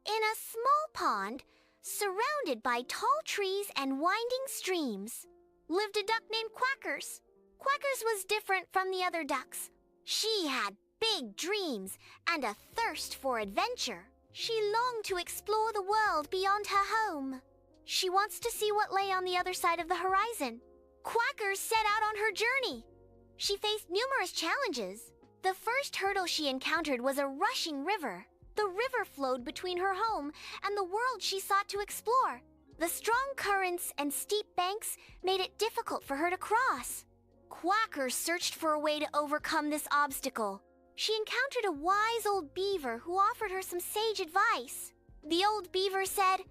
In a small pond, surrounded by tall trees and winding streams, lived a duck named Quackers. Quackers was different from the other ducks. She had big dreams and a thirst for adventure. She longed to explore the world beyond her home. She wants to see what lay on the other side of the horizon. Quackers set out on her journey. She faced numerous challenges. The first hurdle she encountered was a rushing river. The river flowed between her home and the world she sought to explore. The strong currents and steep banks made it difficult for her to cross. Quackers searched for a way to overcome this obstacle. She encountered a wise old beaver who offered her some sage advice. The old beaver said,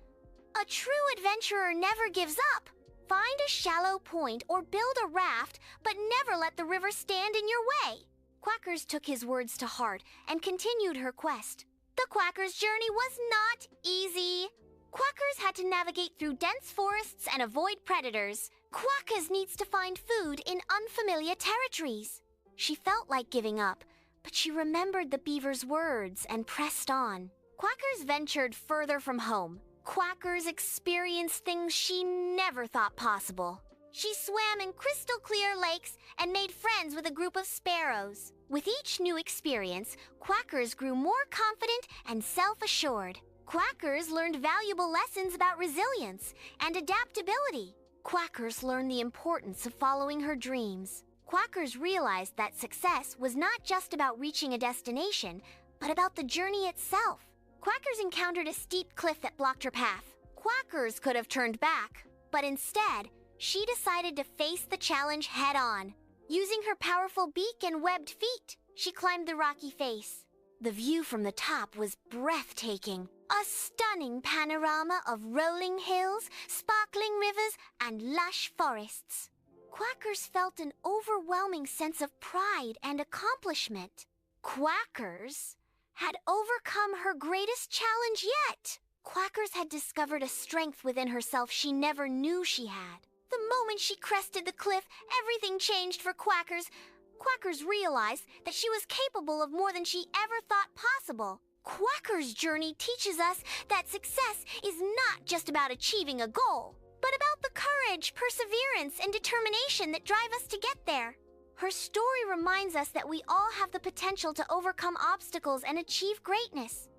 "A true adventurer never gives up. Find a shallow point or build a raft, but never let the river stand in your way." Quackers took his words to heart and continued her quest. The Quackers' journey was not easy. Quackers had to navigate through dense forests and avoid predators. Quackers needs to find food in unfamiliar territories. She felt like giving up, but she remembered the beaver's words and pressed on. Quackers ventured further from home. Quackers experienced things she never thought possible. She swam in crystal-clear lakes and made friends with a group of sparrows. With each new experience, Quackers grew more confident and self-assured. Quackers learned valuable lessons about resilience and adaptability. Quackers learned the importance of following her dreams. Quackers realized that success was not just about reaching a destination, but about the journey itself. Quackers encountered a steep cliff that blocked her path. Quackers could have turned back, but instead, she decided to face the challenge head-on. Using her powerful beak and webbed feet, she climbed the rocky face. The view from the top was breathtaking. A stunning panorama of rolling hills, sparkling rivers, and lush forests. Quackers felt an overwhelming sense of pride and accomplishment. Quackers had overcome her greatest challenge yet. Quackers had discovered a strength within herself she never knew she had. The moment she crested the cliff, everything changed for Quackers. Quackers realized that she was capable of more than she ever thought possible. Quackers' journey teaches us that success is not just about achieving a goal, but about the courage, perseverance, and determination that drive us to get there. Her story reminds us that we all have the potential to overcome obstacles and achieve greatness.